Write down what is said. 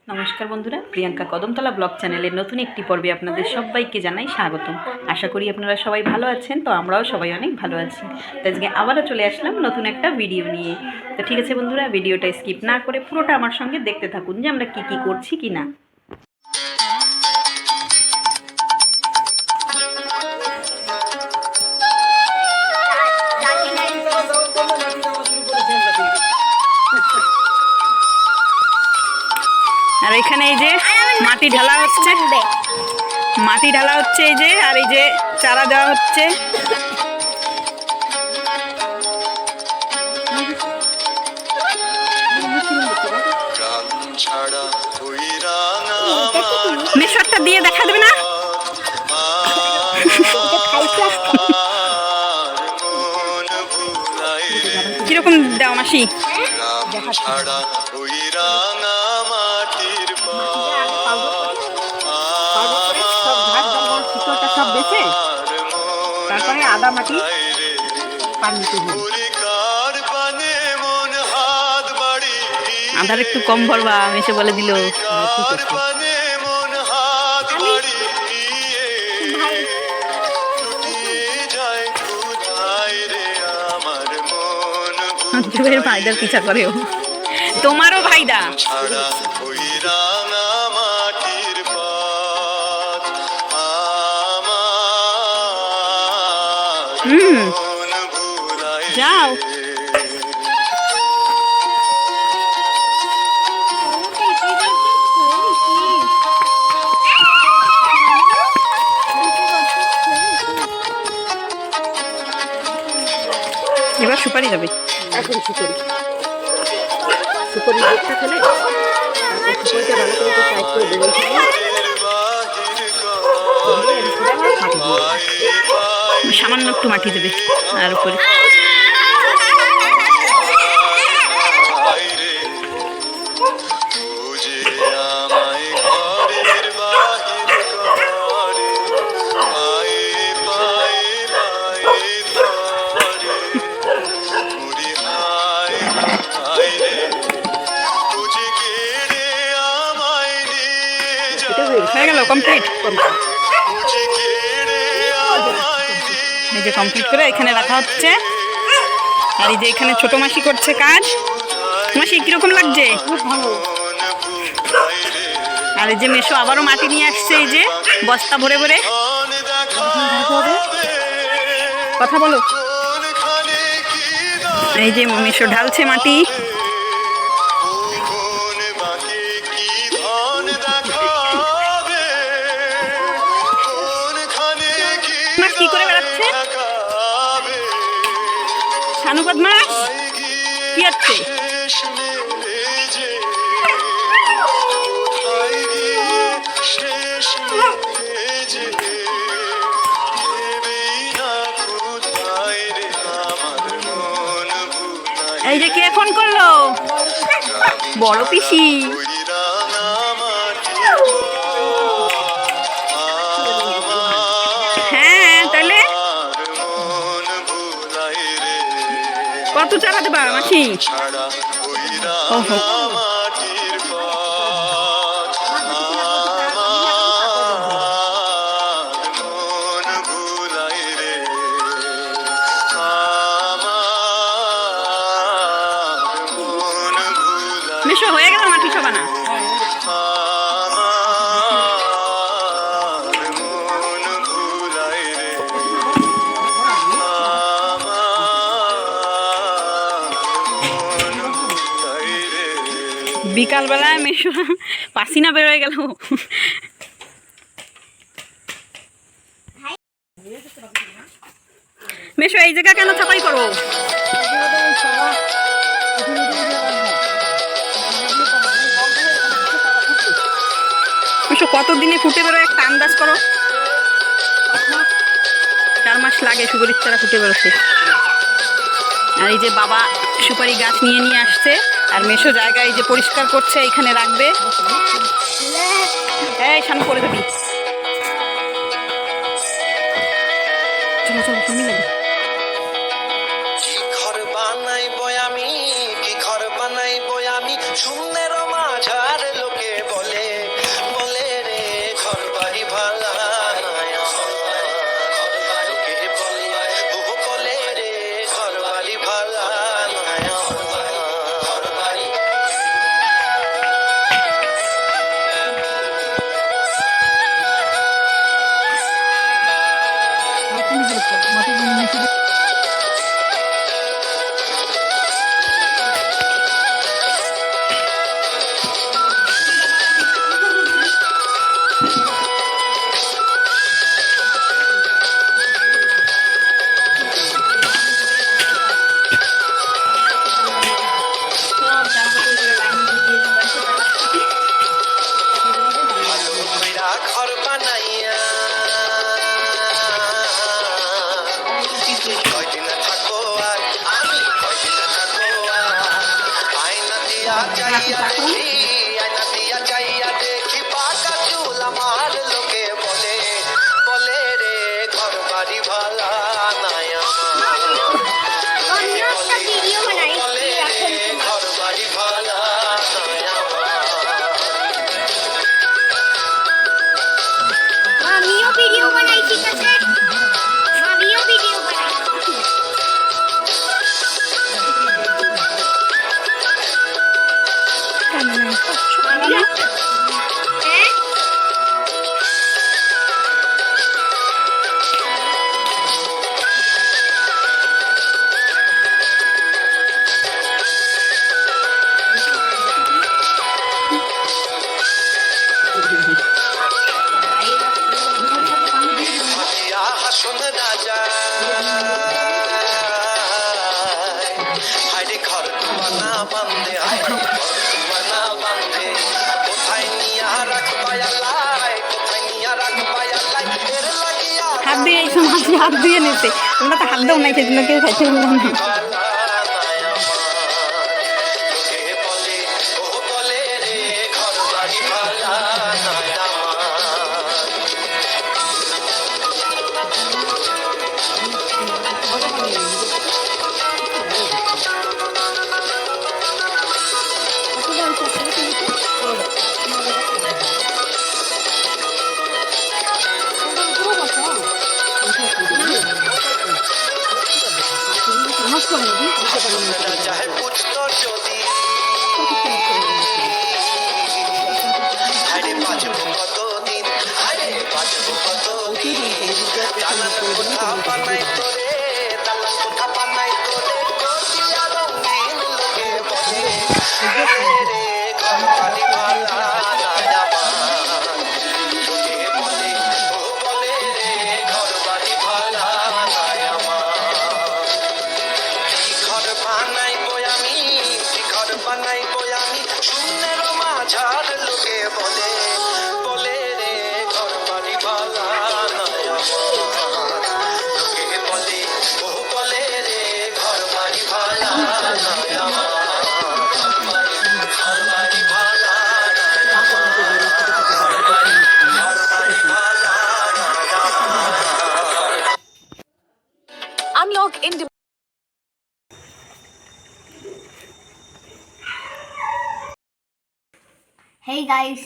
নমস্কার বন্ধুরা, প্রিয়াঙ্কা কদমতলা ব্লগ চ্যানেলের নতুন একটি পর্বে আপনাদের সবাইকে জানাই স্বাগতম। আশা করি আপনারা সবাই ভালো আছেন। তো আমরাও সবাই অনেক ভালো আছি। তো আজকে আবারও চলে আসলাম নতুন একটা ভিডিও নিয়ে। তো ঠিক আছে বন্ধুরা, ভিডিওটা স্কিপ না করে পুরোটা আমার সঙ্গে দেখতে থাকুন যে আমরা কি করছি কি না। আর এখানে এই যে মাটি ঢালা হচ্ছে, এই যে, আর এই যে চারা দেওয়া হচ্ছে। মেশরটা দিয়ে দেখা দেবে না? কিরকম দাও মাসি? সব বেছে তারপরে আদা মাটি আধার একটু কম ভরবা, এসে বলে দিল। ভাইদার পিছা করে, তোমারও ভাইদা। যাও এবার সুপারি যাবে। এখন সুপারি ভেতটা ফেলে সুপারিটা ভালো করে টাইট করে দেবে। সামান্য একটু মাটি দেবে আর উপরে। হয়ে গেল কমপ্লিট। এই যে কমপ্লিট করে এখানে রাখা হচ্ছে। আর এই যে এখানে ছোট মাসি করছে কাজ। মাসি কিরকম লাগছে? আর এই যে মেশো আবারও মাটি নিয়ে আসছে, এই যে বস্তা ভরে ভরে। কথা বলো। এই যে মেশো ঢালছে মাটি। কি করে বেড়াচ্ছে শানু বদমাস? কি হচ্ছে? এই যে কে ফোন করলো? বড় পিসি। কত চারা দেবা মাসি? মেশো হয়ে গেল মাটি সবানা। বিকালবেলায় মেশো পাসিনা বেরোয় গেল। মেশো এই জায়গা কেন ছাপাই করো? মেশো কতদিনে ফুটে বেরোয় একটা আন্দাজ করো। 4 মাস লাগে সুপারির চারা ফুটে বেরোতে। আর এই যে বাবা সুপারি গাছ নিয়ে আসছে। আর মেশো জায়গায় যে পরিষ্কার করছে, এখানে রাখবে। এই সামনে করে দেবি। চলো চলো সামনে লাগে। ঘর বানাইবো আমি, কি ঘর বানাইবো আমি, শূন্যের মাঝার লোকে এই সময় হাত ধুয়ে নিতে, তোমরা তো হাত দাও নাই, সেজন্য কেউ খাইতে পারলাম না। Unlock in. Hey guys.